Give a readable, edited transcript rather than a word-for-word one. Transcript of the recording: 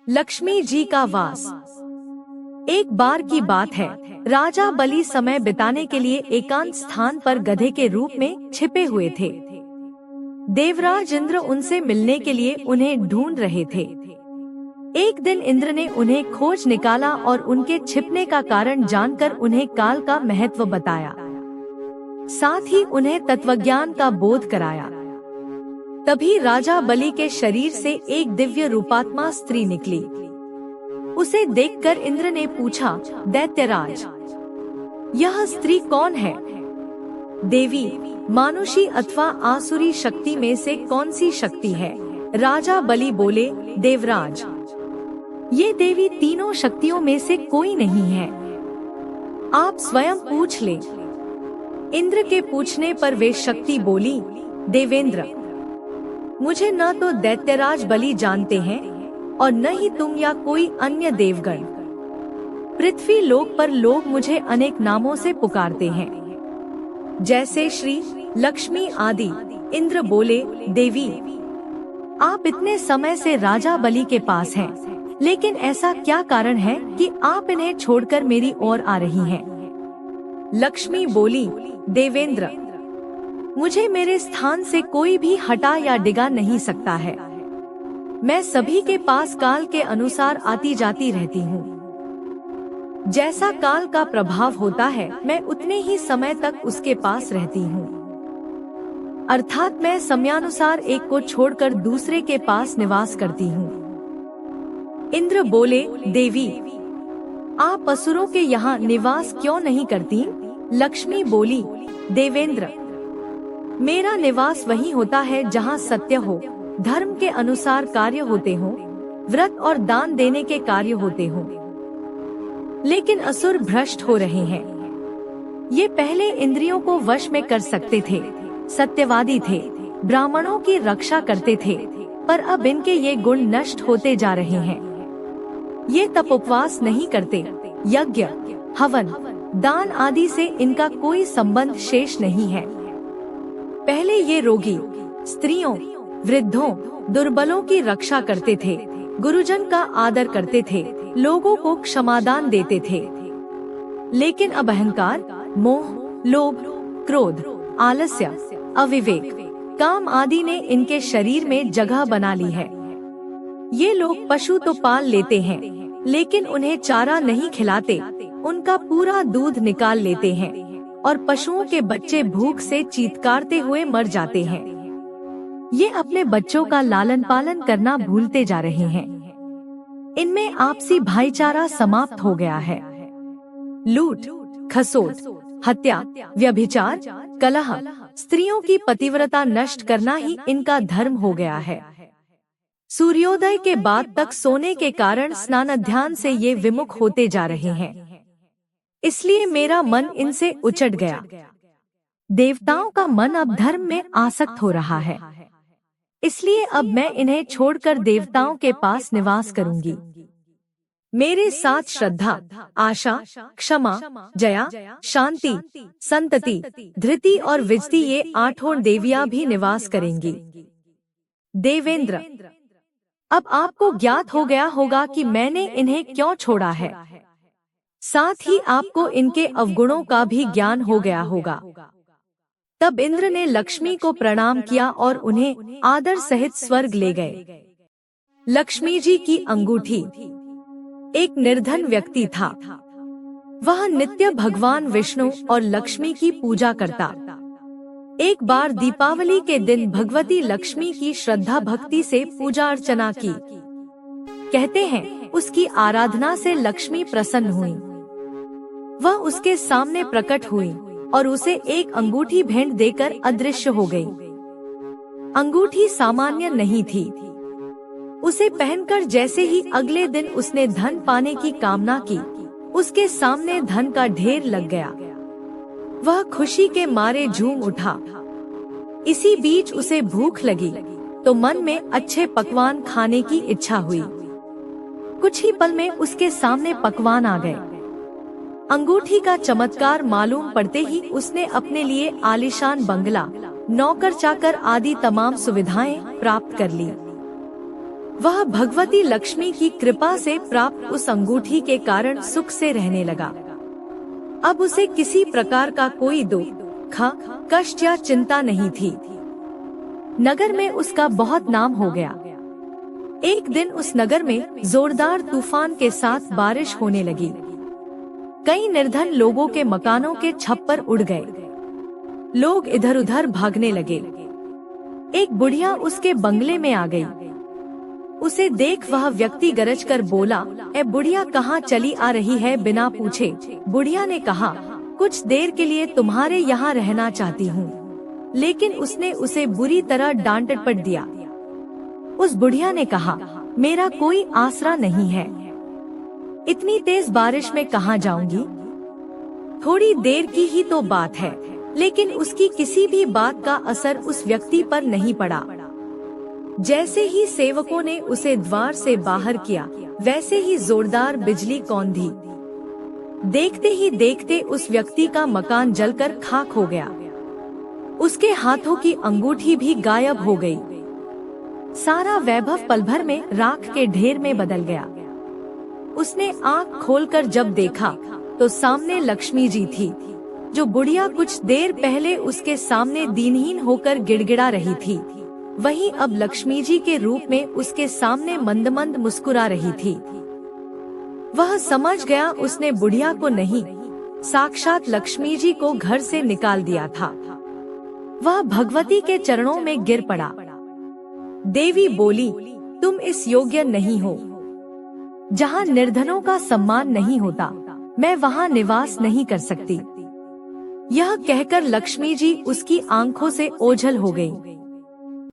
लक्ष्मी जी का वास। एक बार की बात है, राजा बलि समय बिताने के लिए एकांत स्थान पर गधे के रूप में छिपे हुए थे। देवराज इंद्र उनसे मिलने के लिए उन्हें ढूंढ रहे थे। एक दिन इंद्र ने उन्हें खोज निकाला और उनके छिपने का कारण जानकर उन्हें काल का महत्व बताया। साथ ही उन्हें तत्वज्ञान का बोध कराया। तभी राजा बलि के शरीर से एक दिव्य रूपात्मा स्त्री निकली। उसे देखकर इंद्र ने पूछा, दैत्यराज, यह स्त्री कौन है? देवी, मानुषी अथवा आसुरी शक्ति में से कौन सी शक्ति है? राजा बलि बोले, देवराज, ये देवी तीनों शक्तियों में से कोई नहीं है। आप स्वयं पूछ ले। इंद्र के पूछने पर वे शक्ति बोली, देवेंद्र, मुझे न तो दैत्यराज बलि जानते हैं और न ही तुम या कोई अन्य देवगण। पृथ्वी लोक पर लोग मुझे अनेक नामों से पुकारते हैं, जैसे श्री, लक्ष्मी आदि। इंद्र बोले, देवी, आप इतने समय से राजा बलि के पास हैं, लेकिन ऐसा क्या कारण है कि आप इन्हें छोड़कर मेरी ओर आ रही हैं? लक्ष्मी बोली, देवेंद्र, मुझे मेरे स्थान से कोई भी हटा या डिगा नहीं सकता है। मैं सभी के पास काल के अनुसार आती जाती रहती हूँ। जैसा काल का प्रभाव होता है, मैं उतने ही समय तक उसके पास रहती हूँ। अर्थात मैं समयानुसार एक को छोड़कर दूसरे के पास निवास करती हूँ। इंद्र बोले, देवी, आप असुरों के यहाँ निवास क्यों नहीं करती? लक्ष्मी बोली, देवेंद्र, मेरा निवास वही होता है जहाँ सत्य हो, धर्म के अनुसार कार्य होते हो, व्रत और दान देने के कार्य होते हो। लेकिन असुर भ्रष्ट हो रहे हैं। ये पहले इंद्रियों को वश में कर सकते थे, सत्यवादी थे, ब्राह्मणों की रक्षा करते थे, पर अब इनके ये गुण नष्ट होते जा रहे हैं। ये तप उपवास नहीं करते, यज्ञ, हवन, दान आदि से इनका कोई संबंध शेष नहीं है। पहले ये रोगी, स्त्रियों, वृद्धों, दुर्बलों की रक्षा करते थे, गुरुजन का आदर करते थे, लोगों को क्षमादान देते थे। लेकिन अब अहंकार, मोह, लोभ, क्रोध, आलस्य, अविवेक, काम आदि ने इनके शरीर में जगह बना ली है। ये लोग पशु तो पाल लेते हैं, लेकिन उन्हें चारा नहीं खिलाते, उनका पूरा दूध निकाल लेते हैं और पशुओं के बच्चे भूख से चीत्कारते हुए मर जाते हैं। ये अपने बच्चों का लालन पालन करना भूलते जा रहे हैं। इनमें आपसी भाईचारा समाप्त हो गया है। लूट, खसोट, हत्या, व्यभिचार, कलह, स्त्रियों की पतिव्रता नष्ट करना ही इनका धर्म हो गया है। सूर्योदय के बाद तक सोने के कारण स्नान ध्यान से ये विमुख होते जा रहे हैं। इसलिए मेरा मन इनसे उचट गया। देवताओं का मन अब धर्म में आसक्त हो रहा है, इसलिए अब मैं इन्हें छोड़कर देवताओं के पास निवास करूंगी। मेरे साथ श्रद्धा, आशा, क्षमा, जया, शांति, संतति, धृति और विजति ये आठों देवियां भी निवास करेंगी। देवेंद्र, अब आपको ज्ञात हो गया होगा कि मैंने इन्हें क्यों छोड़ा है। साथ ही आपको इनके अवगुणों का भी ज्ञान हो गया होगा। तब इंद्र ने लक्ष्मी को प्रणाम किया और उन्हें आदर सहित स्वर्ग ले गए। लक्ष्मी जी की अंगूठी। एक निर्धन व्यक्ति था। वह नित्य भगवान विष्णु और लक्ष्मी की पूजा करता। एक बार दीपावली के दिन भगवती लक्ष्मी की श्रद्धा भक्ति से पूजा अर्चना की। कहते हैं, उसकी आराधना से लक्ष्मी प्रसन्न हुई। वह उसके सामने प्रकट हुई और उसे एक अंगूठी भेंट देकर अदृश्य हो गई। अंगूठी सामान्य नहीं थी। उसे पहनकर जैसे ही अगले दिन उसने धन पाने की कामना की, उसके सामने धन का ढेर लग गया। वह खुशी के मारे झूम उठा। इसी बीच उसे भूख लगी तो मन में अच्छे पकवान खाने की इच्छा हुई। कुछ ही पल में उसके सामने पकवान आ गए। अंगूठी का चमत्कार मालूम पड़ते ही उसने अपने लिए आलीशान बंगला, नौकर चाकर आदि तमाम सुविधाएं प्राप्त कर ली। वह भगवती लक्ष्मी की कृपा से प्राप्त उस अंगूठी के कारण सुख से रहने लगा। अब उसे किसी प्रकार का कोई दुख, कष्ट या चिंता नहीं थी। नगर में उसका बहुत नाम हो गया। एक दिन उस नगर में जोरदार तूफान के साथ बारिश होने लगी। कई निर्धन लोगों के मकानों के छप्पर उड़ गए। लोग इधर उधर भागने लगे। एक बुढ़िया उसके बंगले में आ गई। उसे देख वह व्यक्ति गरज कर बोला, ए बुढ़िया, कहाँ चली आ रही है बिना पूछे? बुढ़िया ने कहा, कुछ देर के लिए तुम्हारे यहाँ रहना चाहती हूँ। लेकिन उसने उसे बुरी तरह डांट डपट दिया। उस बुढ़िया ने कहा, मेरा कोई आसरा नहीं है, इतनी तेज बारिश में कहाँ जाऊंगी? थोड़ी देर की ही तो बात है। लेकिन उसकी किसी भी बात का असर उस व्यक्ति पर नहीं पड़ा। जैसे ही सेवकों ने उसे द्वार से बाहर किया, वैसे ही जोरदार बिजली कौंधी। देखते ही देखते उस व्यक्ति का मकान जलकर खाक हो गया। उसके हाथों की अंगूठी भी गायब हो गई। सारा वैभव पल भर में राख के ढेर में बदल गया। उसने आँख खोलकर जब देखा तो सामने लक्ष्मी जी थी, जो बुढ़िया कुछ देर पहले उसके सामने दीनहीन होकर गिड़गिड़ा रही थी, वहीं अब लक्ष्मी जी के रूप में उसके सामने मंद मंद मुस्कुरा रही थी। वह समझ गया उसने बुढ़िया को नहीं, साक्षात लक्ष्मी जी को घर से निकाल दिया था। वह भगवती के चरणों में गिर पड़ा। देवी बोली, तुम इस योग्य नहीं हो। जहाँ निर्धनों का सम्मान नहीं होता, मैं वहाँ निवास नहीं कर सकती। यह कहकर लक्ष्मी जी उसकी आंखों से ओझल हो गई।